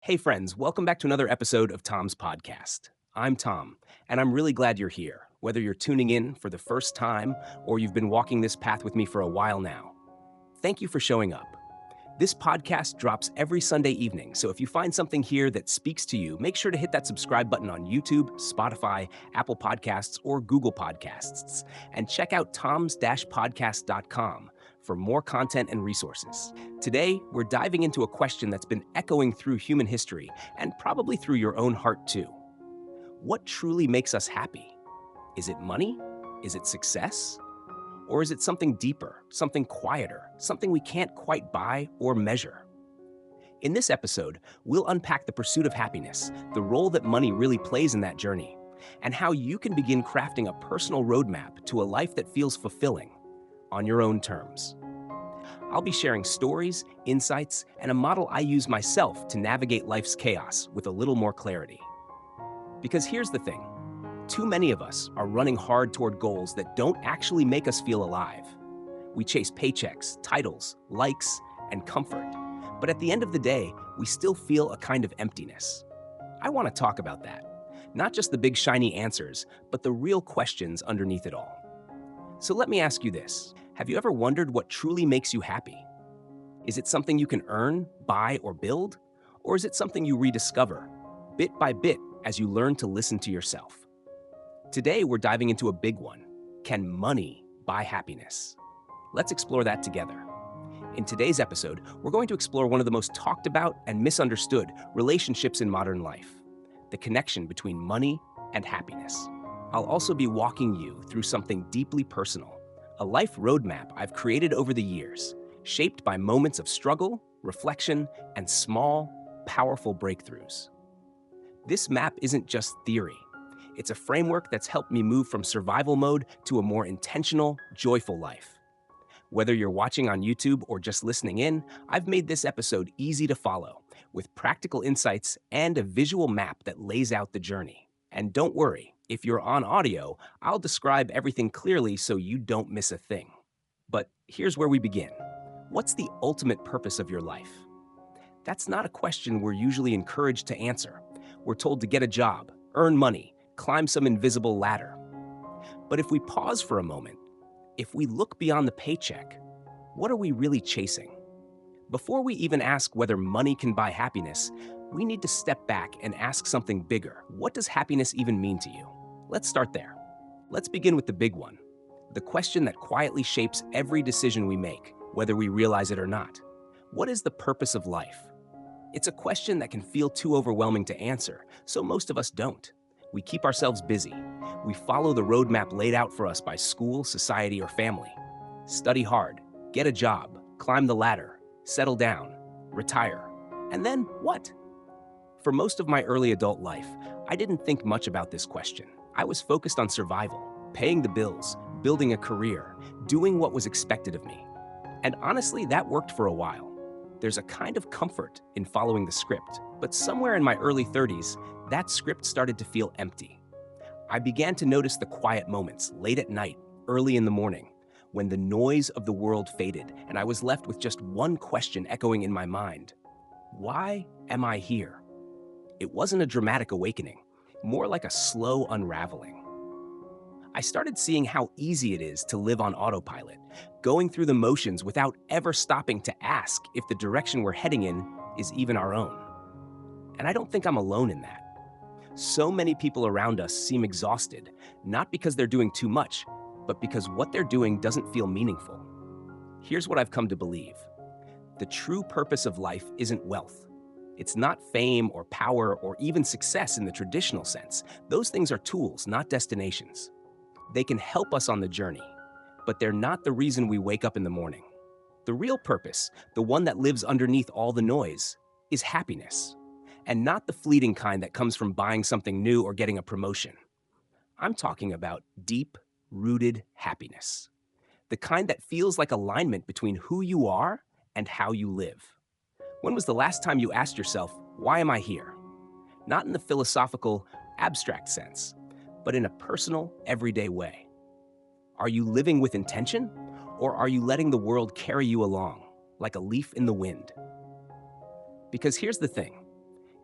Hey, friends, welcome back to another episode of Tom's Podcast. I'm Tom, and I'm really glad you're here, whether you're tuning in for the first time or you've been walking this path with me for a while now. Thank you for showing up. This podcast drops every Sunday evening, so if you find something here that speaks to you, make sure to hit that subscribe button on YouTube, Spotify, Apple Podcasts, or Google Podcasts, and check out toms-podcast.com for more content and resources. Today, we're diving into a question that's been echoing through human history and probably through your own heart too. What truly makes us happy? Is it money? Is it success? Or is it something deeper, something quieter, something we can't quite buy or measure? In this episode, we'll unpack the pursuit of happiness, the role that money really plays in that journey, and how you can begin crafting a personal roadmap to a life that feels fulfilling on your own terms. I'll be sharing stories, insights, and a model I use myself to navigate life's chaos with a little more clarity. Because here's the thing. Too many of us are running hard toward goals that don't actually make us feel alive. We chase paychecks, titles, likes, and comfort. But at the end of the day, we still feel a kind of emptiness. I want to talk about that. Not just the big shiny answers, but the real questions underneath it all. So let me ask you this. Have you ever wondered what truly makes you happy? Is it something you can earn, buy, or build? Or is it something you rediscover, bit by bit, as you learn to listen to yourself? Today, we're diving into a big one. Can money buy happiness? Let's explore that together. In today's episode, we're going to explore one of the most talked about and misunderstood relationships in modern life, the connection between money and happiness. I'll also be walking you through something deeply personal, a life roadmap I've created over the years, shaped by moments of struggle, reflection, and small, powerful breakthroughs. This map isn't just theory. It's a framework that's helped me move from survival mode to a more intentional, joyful life. Whether you're watching on YouTube or just listening in, I've made this episode easy to follow, with practical insights and a visual map that lays out the journey. And don't worry, if you're on audio, I'll describe everything clearly so you don't miss a thing. But here's where we begin. What's the ultimate purpose of your life? That's not a question we're usually encouraged to answer. We're told to get a job, earn money, climb some invisible ladder. But if we pause for a moment, if we look beyond the paycheck, what are we really chasing? Before we even ask whether money can buy happiness, we need to step back and ask something bigger. What does happiness even mean to you? Let's start there. Let's begin with the big one, the question that quietly shapes every decision we make, whether we realize it or not. What is the purpose of life? It's a question that can feel too overwhelming to answer, so most of us don't. We keep ourselves busy. We follow the roadmap laid out for us by school, society, or family. Study hard, get a job, climb the ladder, settle down, retire. And then what? For most of my early adult life, I didn't think much about this question. I was focused on survival, paying the bills, building a career, doing what was expected of me. And honestly, that worked for a while. There's a kind of comfort in following the script, but somewhere in my early 30s, that script started to feel empty. I began to notice the quiet moments, late at night, early in the morning, when the noise of the world faded and I was left with just one question echoing in my mind. Why am I here? It wasn't a dramatic awakening, more like a slow unraveling. I started seeing how easy it is to live on autopilot, going through the motions without ever stopping to ask if the direction we're heading in is even our own. And I don't think I'm alone in that. So many people around us seem exhausted, not because they're doing too much, but because what they're doing doesn't feel meaningful. Here's what I've come to believe. The true purpose of life isn't wealth. It's not fame or power or even success in the traditional sense. Those things are tools, not destinations. They can help us on the journey, but they're not the reason we wake up in the morning. The real purpose, the one that lives underneath all the noise, is happiness. And not the fleeting kind that comes from buying something new or getting a promotion. I'm talking about deep, rooted happiness. The kind that feels like alignment between who you are and how you live. When was the last time you asked yourself, why am I here? Not in the philosophical, abstract sense, but in a personal, everyday way. Are you living with intention, or are you letting the world carry you along, like a leaf in the wind? Because here's the thing.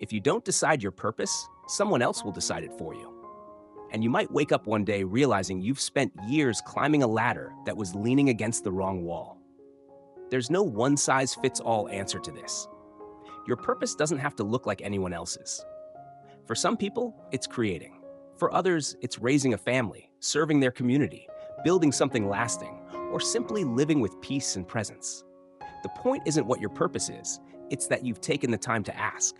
If you don't decide your purpose, someone else will decide it for you. And you might wake up one day realizing you've spent years climbing a ladder that was leaning against the wrong wall. There's no one-size-fits-all answer to this. Your purpose doesn't have to look like anyone else's. For some people, it's creating. For others, it's raising a family, serving their community, building something lasting, or simply living with peace and presence. The point isn't what your purpose is, it's that you've taken the time to ask.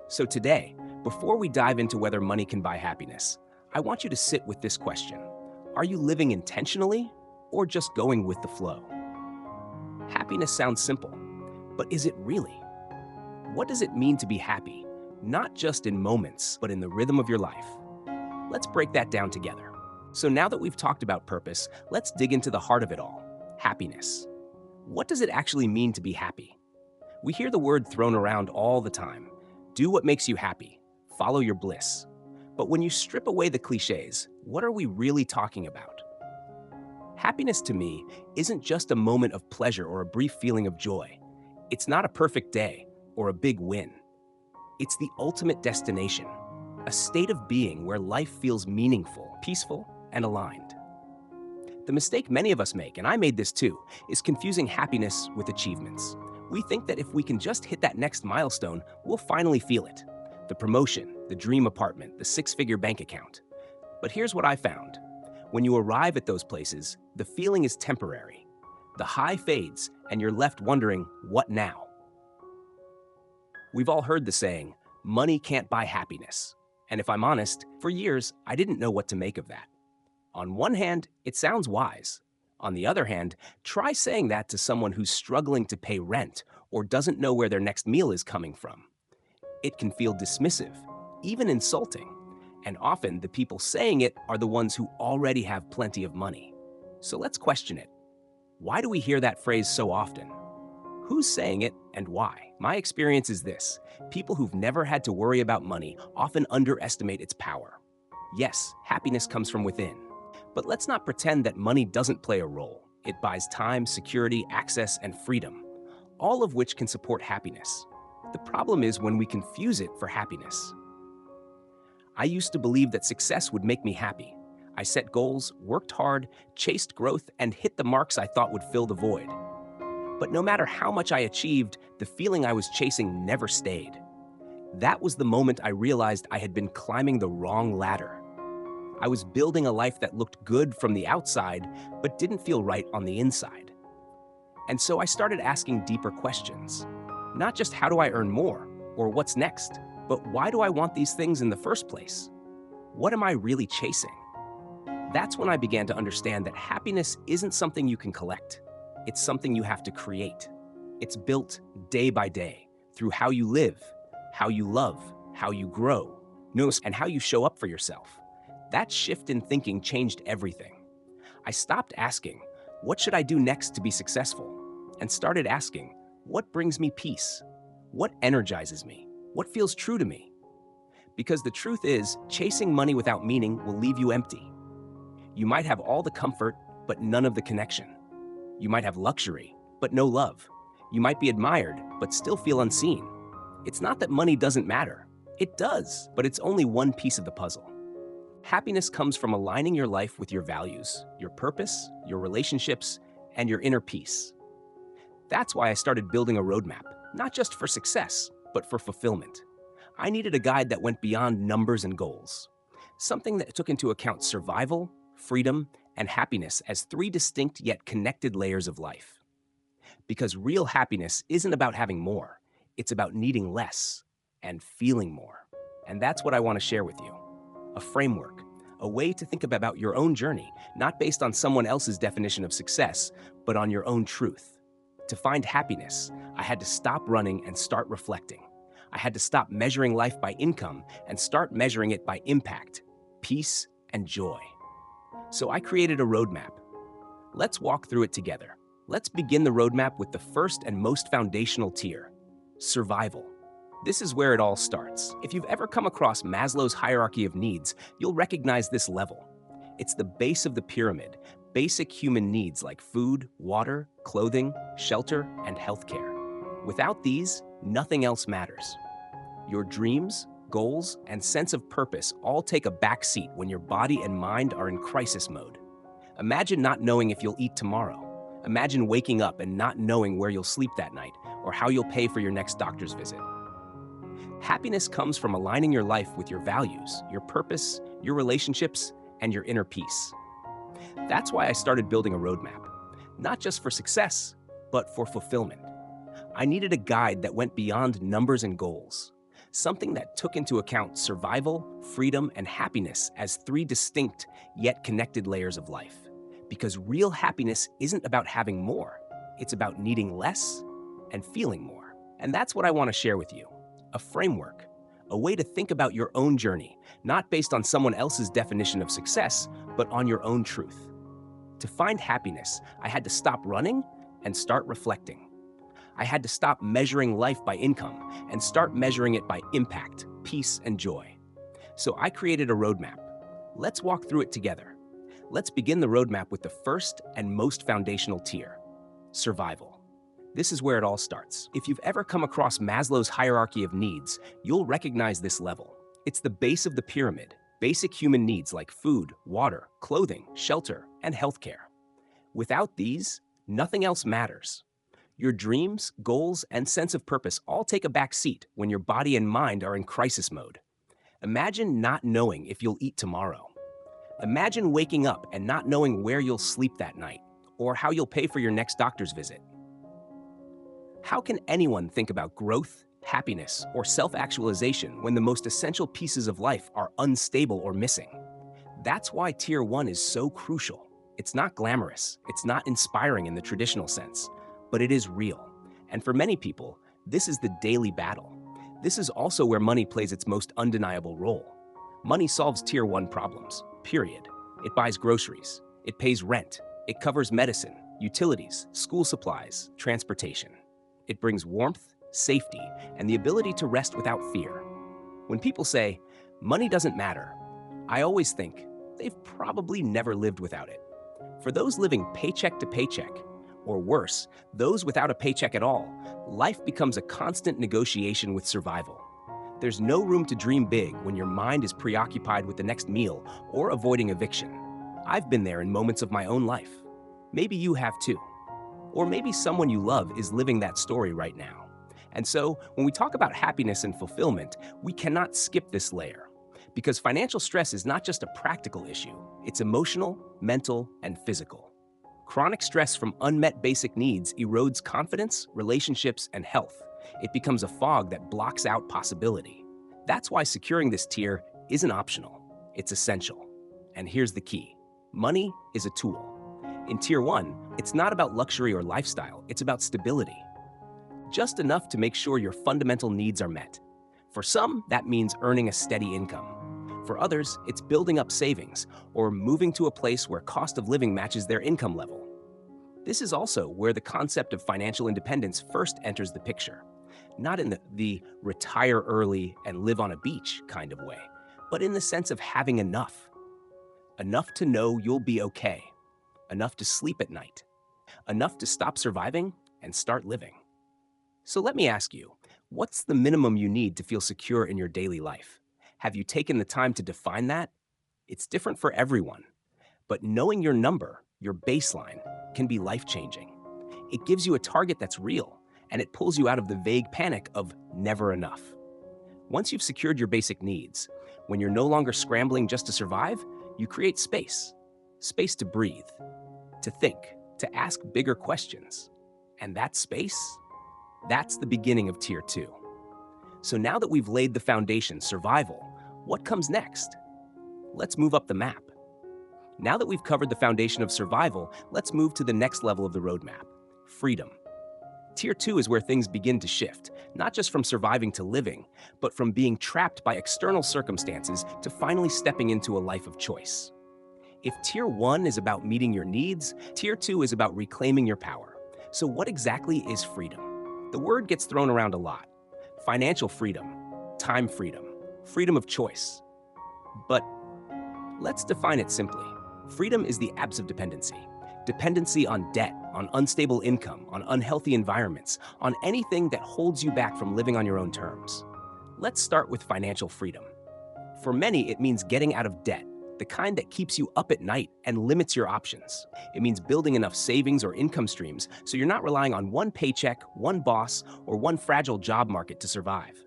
So today, before we dive into whether money can buy happiness, I want you to sit with this question. Are you living intentionally or just going with the flow? Happiness sounds simple, but is it really? What does it mean to be happy? Not just in moments, but in the rhythm of your life. Let's break that down together. So now that we've talked about purpose, let's dig into the heart of it all, happiness. What does it actually mean to be happy? We hear the word thrown around all the time. Do what makes you happy. Follow your bliss. But when you strip away the cliches, what are we really talking about? Happiness to me isn't just a moment of pleasure or a brief feeling of joy. It's not a perfect day or a big win. It's the ultimate destination, a state of being where life feels meaningful, peaceful, and aligned. The mistake many of us make, and I made this too, is confusing happiness with achievements. We think that if we can just hit that next milestone, we'll finally feel it. The promotion, the dream apartment, the six-figure bank account. But here's what I found. When you arrive at those places, the feeling is temporary. The high fades, and you're left wondering, what now? We've all heard the saying, money can't buy happiness. And if I'm honest, for years, I didn't know what to make of that. On one hand, it sounds wise. On the other hand, try saying that to someone who's struggling to pay rent or doesn't know where their next meal is coming from. It can feel dismissive, even insulting. And often the people saying it are the ones who already have plenty of money. So let's question it. Why do we hear that phrase so often? Who's saying it and why? My experience is this. People who've never had to worry about money often underestimate its power. Yes, happiness comes from within. But let's not pretend that money doesn't play a role. It buys time, security, access, and freedom, all of which can support happiness. The problem is when we confuse it for happiness. I used to believe that success would make me happy. I set goals, worked hard, chased growth, and hit the marks I thought would fill the void. But no matter how much I achieved, the feeling I was chasing never stayed. That was the moment I realized I had been climbing the wrong ladder. I was building a life that looked good from the outside, but didn't feel right on the inside. And so I started asking deeper questions. Not just how do I earn more, or what's next, but why do I want these things in the first place? What am I really chasing? That's when I began to understand that happiness isn't something you can collect. It's something you have to create. It's built day by day through how you live, how you love, how you grow, and how you show up for yourself. That shift in thinking changed everything. I stopped asking, what should I do next to be successful? And started asking, what brings me peace? What energizes me? What feels true to me? Because the truth is, chasing money without meaning will leave you empty. You might have all the comfort, but none of the connection. You might have luxury, but no love. You might be admired, but still feel unseen. It's not that money doesn't matter. It does, but it's only one piece of the puzzle. Happiness comes from aligning your life with your values, your purpose, your relationships, and your inner peace. That's why I started building a roadmap, not just for success, but for fulfillment. I needed a guide that went beyond numbers and goals. Something that took into account survival, freedom, and happiness as three distinct yet connected layers of life. Because real happiness isn't about having more, it's about needing less and feeling more. And that's what I want to share with you. A framework, a way to think about your own journey, not based on someone else's definition of success, but on your own truth. To find happiness, I had to stop running and start reflecting. I had to stop measuring life by income and start measuring it by impact, peace, and joy. So I created a roadmap. Let's walk through it together. Let's begin the roadmap with the first and most foundational tier, survival. This is where it all starts. If you've ever come across Maslow's hierarchy of needs, you'll recognize this level. It's the base of the pyramid, basic human needs like food, water, clothing, shelter, and healthcare. Without these, nothing else matters. Your dreams, goals, and sense of purpose all take a back seat when your body and mind are in crisis mode. Imagine not knowing if you'll eat tomorrow. Imagine waking up and not knowing where you'll sleep that night or how you'll pay for your next doctor's visit. Happiness comes from aligning your life with your values, your purpose, your relationships, and your inner peace. That's why I started building a roadmap, not just for success, but for fulfillment. I needed a guide that went beyond numbers and goals, something that took into account survival, freedom, and happiness as three distinct yet connected layers of life. Because real happiness isn't about having more, it's about needing less and feeling more. And that's what I want to share with you. A framework, a way to think about your own journey, not based on someone else's definition of success, but on your own truth. To find happiness, I had to stop running and start reflecting. I had to stop measuring life by income and start measuring it by impact, peace, and joy. So I created a roadmap. Let's walk through it together. Let's begin the roadmap with the first and most foundational tier, survival. This is where it all starts. If you've ever come across Maslow's hierarchy of needs, you'll recognize this level. It's the base of the pyramid, basic human needs like food, water, clothing, shelter, and healthcare. Without these, nothing else matters. Your dreams, goals, and sense of purpose all take a back seat when your body and mind are in crisis mode. Imagine not knowing if you'll eat tomorrow. Imagine waking up and not knowing where you'll sleep that night or how you'll pay for your next doctor's visit. How can anyone think about growth, happiness, or self-actualization when the most essential pieces of life are unstable or missing? That's why Tier 1 is so crucial. It's not glamorous, it's not inspiring in the traditional sense, but it is real. And for many people, this is the daily battle. This is also where money plays its most undeniable role. Money solves Tier 1 problems, period. It buys groceries, it pays rent, it covers medicine, utilities, school supplies, transportation. It brings warmth, safety, and the ability to rest without fear. When people say, money doesn't matter, I always think they've probably never lived without it. For those living paycheck to paycheck, or worse, those without a paycheck at all, life becomes a constant negotiation with survival. There's no room to dream big when your mind is preoccupied with the next meal or avoiding eviction. I've been there in moments of my own life. Maybe you have too. Or maybe someone you love is living that story right now. And so, when we talk about happiness and fulfillment, we cannot skip this layer. Because financial stress is not just a practical issue, it's emotional, mental, and physical. Chronic stress from unmet basic needs erodes confidence, relationships, and health. It becomes a fog that blocks out possibility. That's why securing this tier isn't optional, it's essential. And here's the key. Money is a tool. In Tier 1, it's not about luxury or lifestyle, it's about stability. Just enough to make sure your fundamental needs are met. For some, that means earning a steady income. For others, it's building up savings or moving to a place where cost of living matches their income level. This is also where the concept of financial independence first enters the picture. Not in the retire early and live on a beach kind of way, but in the sense of having enough. Enough to know you'll be okay. Enough to sleep at night. Enough to stop surviving and start living. So let me ask you, what's the minimum you need to feel secure in your daily life? Have you taken the time to define that? It's different for everyone. But knowing your number, your baseline, can be life-changing. It gives you a target that's real, and it pulls you out of the vague panic of never enough. Once you've secured your basic needs, when you're no longer scrambling just to survive, you create space. Space to breathe, to think, to ask bigger questions. And that space, that's the beginning of Tier 2. So now that we've laid the foundation, survival, what comes next? Let's move up the map. Now that we've covered the foundation of survival, let's move to the next level of the roadmap, freedom. Tier 2 is where things begin to shift, not just from surviving to living, but from being trapped by external circumstances to finally stepping into a life of choice. If Tier 1 is about meeting your needs, Tier 2 is about reclaiming your power. So what exactly is freedom? The word gets thrown around a lot. Financial freedom, time freedom, freedom of choice. But let's define it simply. Freedom is the absence of dependency. Dependency on debt, on unstable income, on unhealthy environments, on anything that holds you back from living on your own terms. Let's start with financial freedom. For many, it means getting out of debt, the kind that keeps you up at night and limits your options. It means building enough savings or income streams so you're not relying on one paycheck, one boss, or one fragile job market to survive.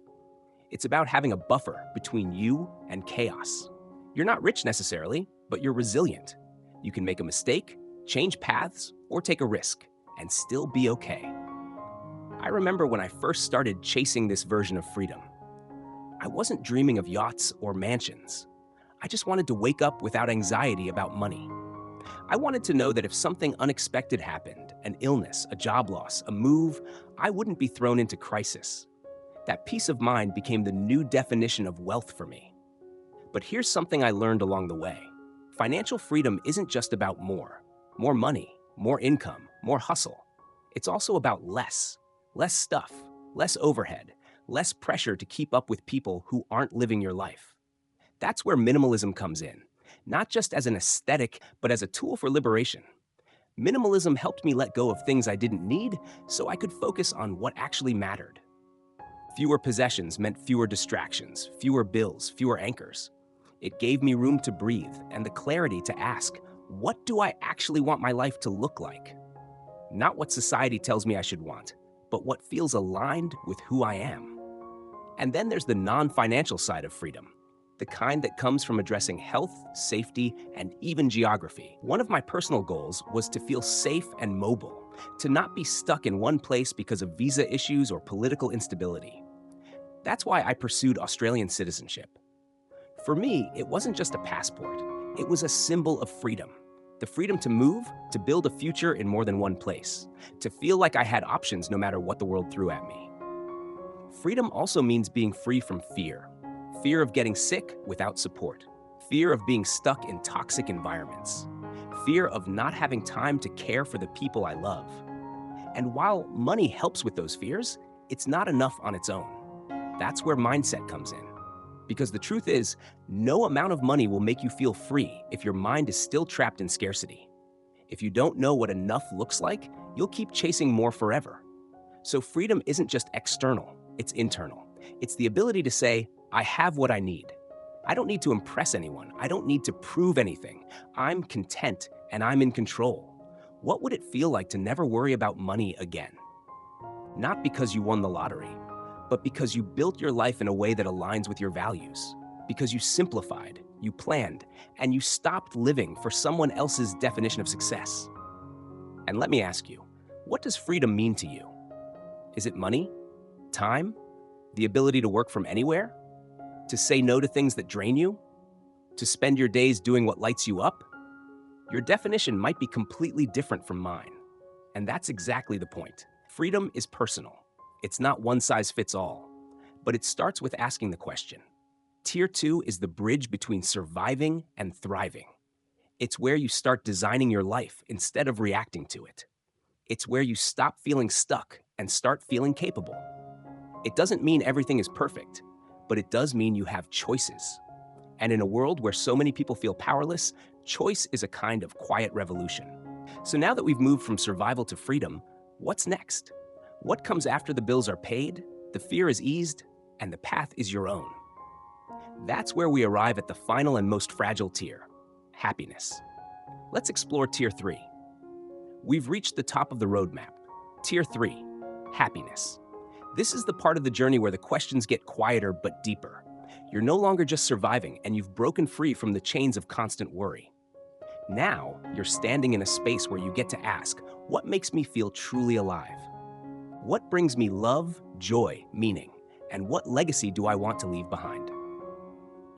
It's about having a buffer between you and chaos. You're not rich necessarily, but you're resilient. You can make a mistake, change paths, or take a risk, and still be okay. I remember when I first started chasing this version of freedom. I wasn't dreaming of yachts or mansions. I just wanted to wake up without anxiety about money. I wanted to know that if something unexpected happened, an illness, a job loss, a move, I wouldn't be thrown into crisis. That peace of mind became the new definition of wealth for me. But here's something I learned along the way. Financial freedom isn't just about more money, more income, more hustle. It's also about less stuff, less overhead, less pressure to keep up with people who aren't living your life. That's where minimalism comes in, not just as an aesthetic, but as a tool for liberation. Minimalism helped me let go of things I didn't need so I could focus on what actually mattered. Fewer possessions meant fewer distractions, fewer bills, fewer anchors. It gave me room to breathe and the clarity to ask, what do I actually want my life to look like? Not what society tells me I should want, but what feels aligned with who I am. And then there's the non-financial side of freedom, the kind that comes from addressing health, safety, and even geography. One of my personal goals was to feel safe and mobile, to not be stuck in one place because of visa issues or political instability. That's why I pursued Australian citizenship. For me, it wasn't just a passport. It was a symbol of freedom. The freedom to move, to build a future in more than one place, to feel like I had options no matter what the world threw at me. Freedom also means being free from fear. Fear of getting sick without support. Fear of being stuck in toxic environments. Fear of not having time to care for the people I love. And while money helps with those fears, it's not enough on its own. That's where mindset comes in. Because the truth is, no amount of money will make you feel free if your mind is still trapped in scarcity. If you don't know what enough looks like, you'll keep chasing more forever. So freedom isn't just external, it's internal. It's the ability to say, I have what I need. I don't need to impress anyone. I don't need to prove anything. I'm content and I'm in control. What would it feel like to never worry about money again? Not because you won the lottery, but because you built your life in a way that aligns with your values. Because you simplified, you planned, and you stopped living for someone else's definition of success. And let me ask you, what does freedom mean to you? Is it money? Time? The ability to work from anywhere? To say no to things that drain you? To spend your days doing what lights you up? Your definition might be completely different from mine. And that's exactly the point. Freedom is personal. It's not one size fits all. But it starts with asking the question. Tier 2 is the bridge between surviving and thriving. It's where you start designing your life instead of reacting to it. It's where you stop feeling stuck and start feeling capable. It doesn't mean everything is perfect, but it does mean you have choices. And in a world where so many people feel powerless, choice is a kind of quiet revolution. So now that we've moved from survival to freedom, what's next? What comes after the bills are paid, the fear is eased, and the path is your own? That's where we arrive at the final and most fragile tier, happiness. Let's explore Tier 3. We've reached the top of the roadmap. Tier 3, happiness. This is the part of the journey where the questions get quieter but deeper. You're no longer just surviving, and you've broken free from the chains of constant worry. Now, you're standing in a space where you get to ask, what makes me feel truly alive? What brings me love, joy, meaning? And what legacy do I want to leave behind?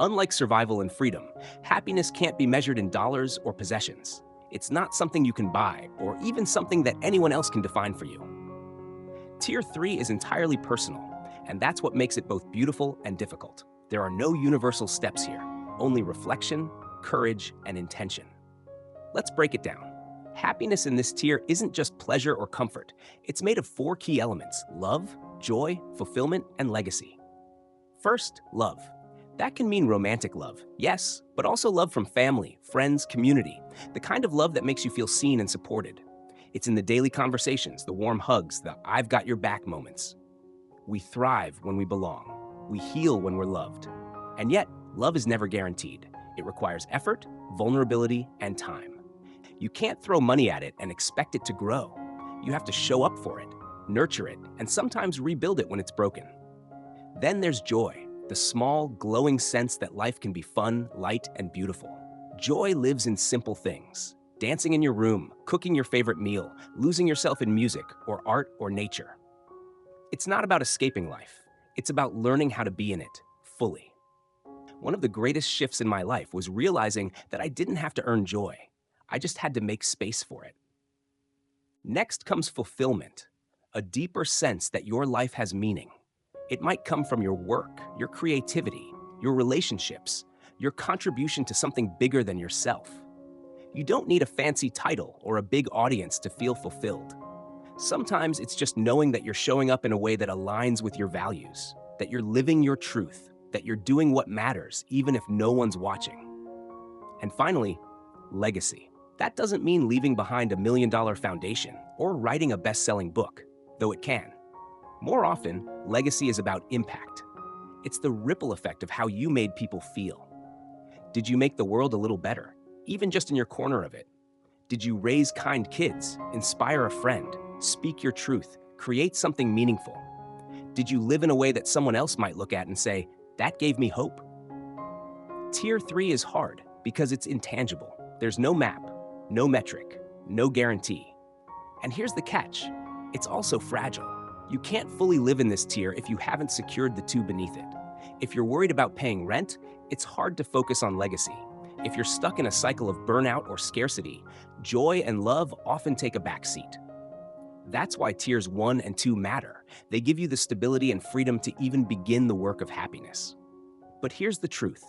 Unlike survival and freedom, happiness can't be measured in dollars or possessions. It's not something you can buy, or even something that anyone else can define for you. Tier 3 is entirely personal, and that's what makes it both beautiful and difficult. There are no universal steps here, only reflection, courage, and intention. Let's break it down. Happiness in this tier isn't just pleasure or comfort. It's made of 4 key elements: love, joy, fulfillment, and legacy. First, love. That can mean romantic love, yes, but also love from family, friends, community, the kind of love that makes you feel seen and supported. It's in the daily conversations, the warm hugs, the I've got your back moments. We thrive when we belong. We heal when we're loved. And yet, love is never guaranteed. It requires effort, vulnerability, and time. You can't throw money at it and expect it to grow. You have to show up for it, nurture it, and sometimes rebuild it when it's broken. Then there's joy, the small, glowing sense that life can be fun, light, and beautiful. Joy lives in simple things. Dancing in your room, cooking your favorite meal, losing yourself in music or art or nature. It's not about escaping life. It's about learning how to be in it, fully. One of the greatest shifts in my life was realizing that I didn't have to earn joy. I just had to make space for it. Next comes fulfillment, a deeper sense that your life has meaning. It might come from your work, your creativity, your relationships, your contribution to something bigger than yourself. You don't need a fancy title or a big audience to feel fulfilled. Sometimes it's just knowing that you're showing up in a way that aligns with your values, that you're living your truth, that you're doing what matters, even if no one's watching. And finally, legacy. That doesn't mean leaving behind $1 million foundation or writing a best-selling book, though it can. More often, legacy is about impact. It's the ripple effect of how you made people feel. Did you make the world a little better, even just in your corner of it? Did you raise kind kids, inspire a friend, speak your truth, create something meaningful? Did you live in a way that someone else might look at and say, that gave me hope? Tier 3 is hard because it's intangible. There's no map, no metric, no guarantee. And here's the catch. It's also fragile. You can't fully live in this tier if you haven't secured the two beneath it. If you're worried about paying rent, it's hard to focus on legacy. If you're stuck in a cycle of burnout or scarcity, joy and love often take a backseat. That's why tiers 1 and 2 matter. They give you the stability and freedom to even begin the work of happiness. But here's the truth.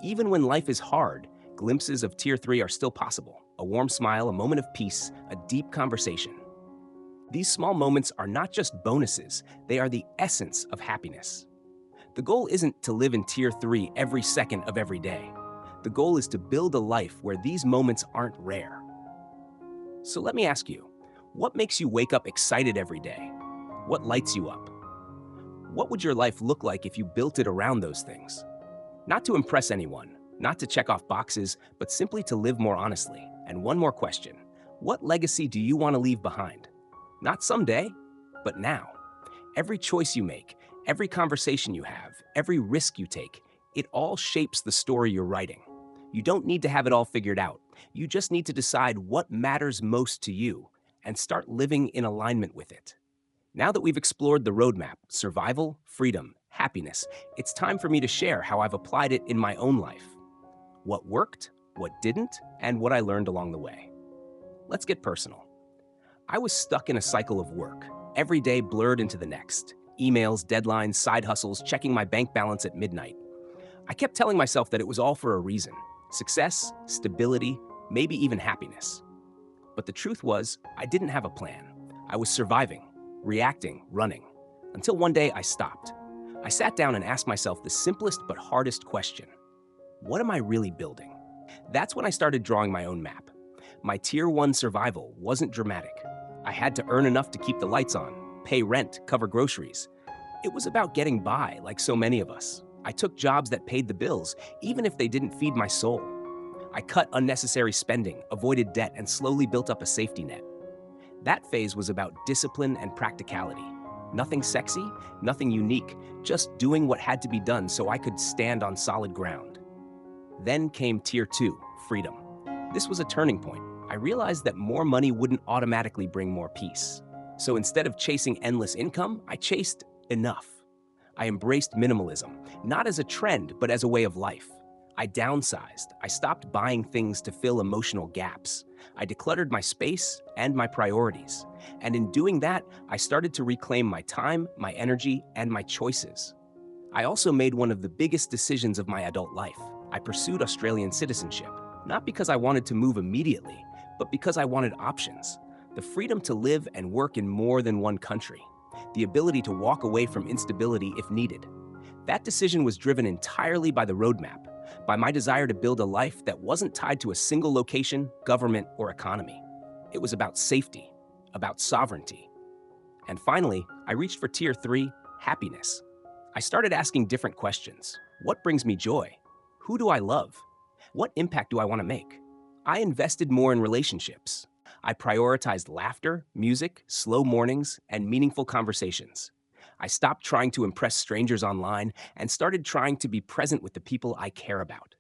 Even when life is hard, glimpses of tier 3 are still possible. A warm smile, a moment of peace, a deep conversation. These small moments are not just bonuses, they are the essence of happiness. The goal isn't to live in tier 3 every second of every day. The goal is to build a life where these moments aren't rare. So let me ask you, what makes you wake up excited every day? What lights you up? What would your life look like if you built it around those things? Not to impress anyone, not to check off boxes, but simply to live more honestly. And one more question, what legacy do you want to leave behind? Not someday, but now. Every choice you make, every conversation you have, every risk you take, it all shapes the story you're writing. You don't need to have it all figured out. You just need to decide what matters most to you and start living in alignment with it. Now that we've explored the roadmap, survival, freedom, happiness, it's time for me to share how I've applied it in my own life. What worked, what didn't, and what I learned along the way. Let's get personal. I was stuck in a cycle of work, every day blurred into the next. Emails, deadlines, side hustles, checking my bank balance at midnight. I kept telling myself that it was all for a reason. Success, stability, maybe even happiness. But the truth was, I didn't have a plan. I was surviving, reacting, running. Until one day I stopped. I sat down and asked myself the simplest but hardest question. What am I really building? That's when I started drawing my own map. My tier 1 survival wasn't dramatic. I had to earn enough to keep the lights on, pay rent, cover groceries. It was about getting by, like so many of us. I took jobs that paid the bills, even if they didn't feed my soul. I cut unnecessary spending, avoided debt, and slowly built up a safety net. That phase was about discipline and practicality. Nothing sexy, nothing unique, just doing what had to be done so I could stand on solid ground. Then came tier 2, freedom. This was a turning point. I realized that more money wouldn't automatically bring more peace. So instead of chasing endless income, I chased enough. I embraced minimalism, not as a trend, but as a way of life. I downsized. I stopped buying things to fill emotional gaps. I decluttered my space and my priorities. And in doing that, I started to reclaim my time, my energy, and my choices. I also made one of the biggest decisions of my adult life. I pursued Australian citizenship, not because I wanted to move immediately, but because I wanted options. The freedom to live and work in more than one country. The ability to walk away from instability if needed. That decision was driven entirely by the roadmap, by my desire to build a life that wasn't tied to a single location, government, or economy. It was about safety, about sovereignty. And finally, I reached for tier 3, happiness. I started asking different questions. What brings me joy? Who do I love? What impact do I want to make? I invested more in relationships. I prioritized laughter, music, slow mornings, and meaningful conversations. I stopped trying to impress strangers online and started trying to be present with the people I care about.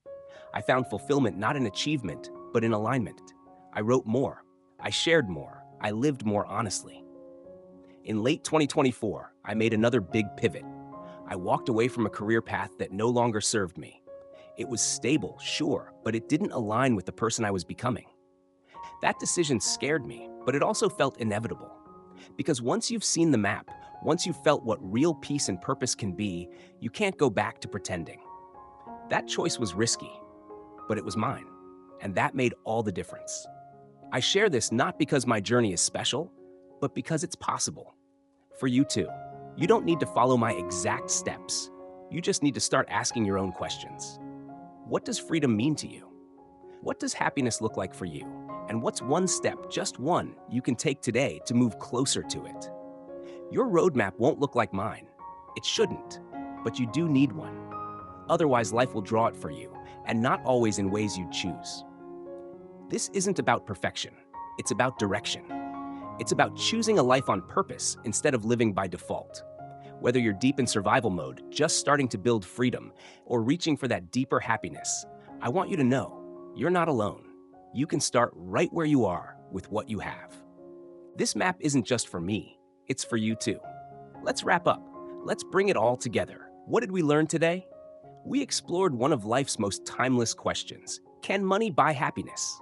I found fulfillment not in achievement, but in alignment. I wrote more. I shared more. I lived more honestly. In late 2024, I made another big pivot. I walked away from a career path that no longer served me. It was stable, sure, but it didn't align with the person I was becoming. That decision scared me, but it also felt inevitable. Because once you've seen the map, once you've felt what real peace and purpose can be, you can't go back to pretending. That choice was risky, but it was mine, and that made all the difference. I share this not because my journey is special, but because it's possible. For you too. You don't need to follow my exact steps. You just need to start asking your own questions. What does freedom mean to you? What does happiness look like for you? And what's one step, just one, you can take today to move closer to it? Your roadmap won't look like mine. It shouldn't, but you do need one. Otherwise, life will draw it for you, and not always in ways you'd choose. This isn't about perfection. It's about direction. It's about choosing a life on purpose instead of living by default. Whether you're deep in survival mode, just starting to build freedom, or reaching for that deeper happiness, I want you to know you're not alone. You can start right where you are with what you have. This map isn't just for me, it's for you too. Let's wrap up. Let's bring it all together. What did we learn today? We explored one of life's most timeless questions. Can money buy happiness?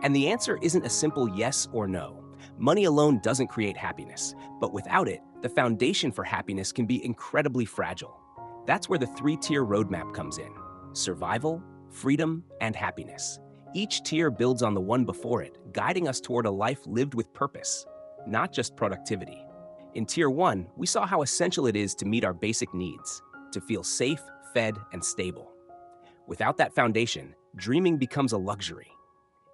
And the answer isn't a simple yes or no. Money alone doesn't create happiness, but without it, the foundation for happiness can be incredibly fragile. That's where the three-tier roadmap comes in: survival, freedom, and happiness. Each tier builds on the one before it, guiding us toward a life lived with purpose, not just productivity. In Tier 1, we saw how essential it is to meet our basic needs, to feel safe, fed, and stable. Without that foundation, dreaming becomes a luxury.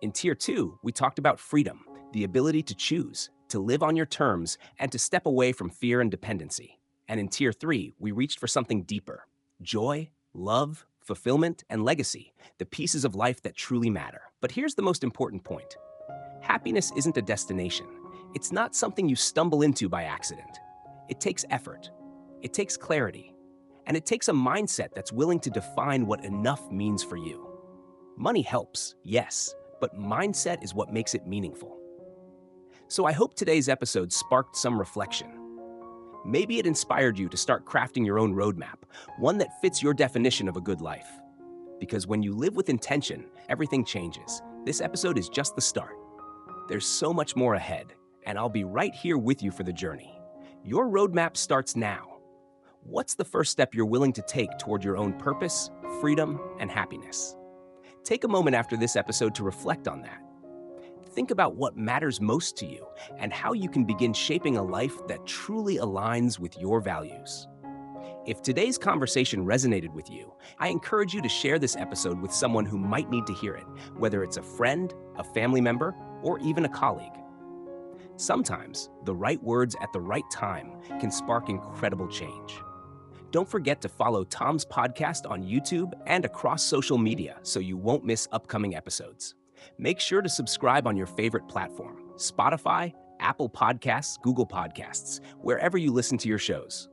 In Tier 2, we talked about freedom, the ability to choose, to live on your terms, and to step away from fear and dependency. And in Tier 3, we reached for something deeper: joy, love, fulfillment, and legacy, the pieces of life that truly matter. But here's the most important point. Happiness isn't a destination. It's not something you stumble into by accident. It takes effort. It takes clarity. And it takes a mindset that's willing to define what enough means for you. Money helps, yes, but mindset is what makes it meaningful. So I hope today's episode sparked some reflection. Maybe it inspired you to start crafting your own roadmap, one that fits your definition of a good life. Because when you live with intention, everything changes. This episode is just the start. There's so much more ahead, and I'll be right here with you for the journey. Your roadmap starts now. What's the first step you're willing to take toward your own purpose, freedom, and happiness? Take a moment after this episode to reflect on that. Think about what matters most to you and how you can begin shaping a life that truly aligns with your values. If today's conversation resonated with you, I encourage you to share this episode with someone who might need to hear it, whether it's a friend, a family member, or even a colleague. Sometimes, the right words at the right time can spark incredible change. Don't forget to follow Tom's podcast on YouTube and across social media so you won't miss upcoming episodes. Make sure to subscribe on your favorite platform: Spotify, Apple Podcasts, Google Podcasts, wherever you listen to your shows.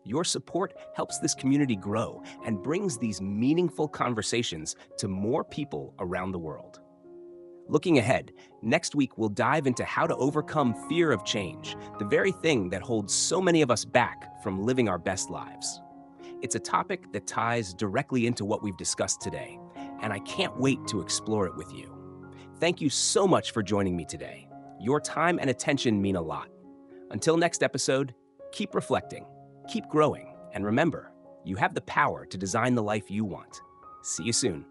Your support helps this community grow and brings these meaningful conversations to more people around the world. Looking ahead, next week we'll dive into how to overcome fear of change, the very thing that holds so many of us back from living our best lives. It's a topic that ties directly into what we've discussed today, and I can't wait to explore it with you. Thank you so much for joining me today. Your time and attention mean a lot. Until next episode, keep reflecting, keep growing, and remember, you have the power to design the life you want. See you soon.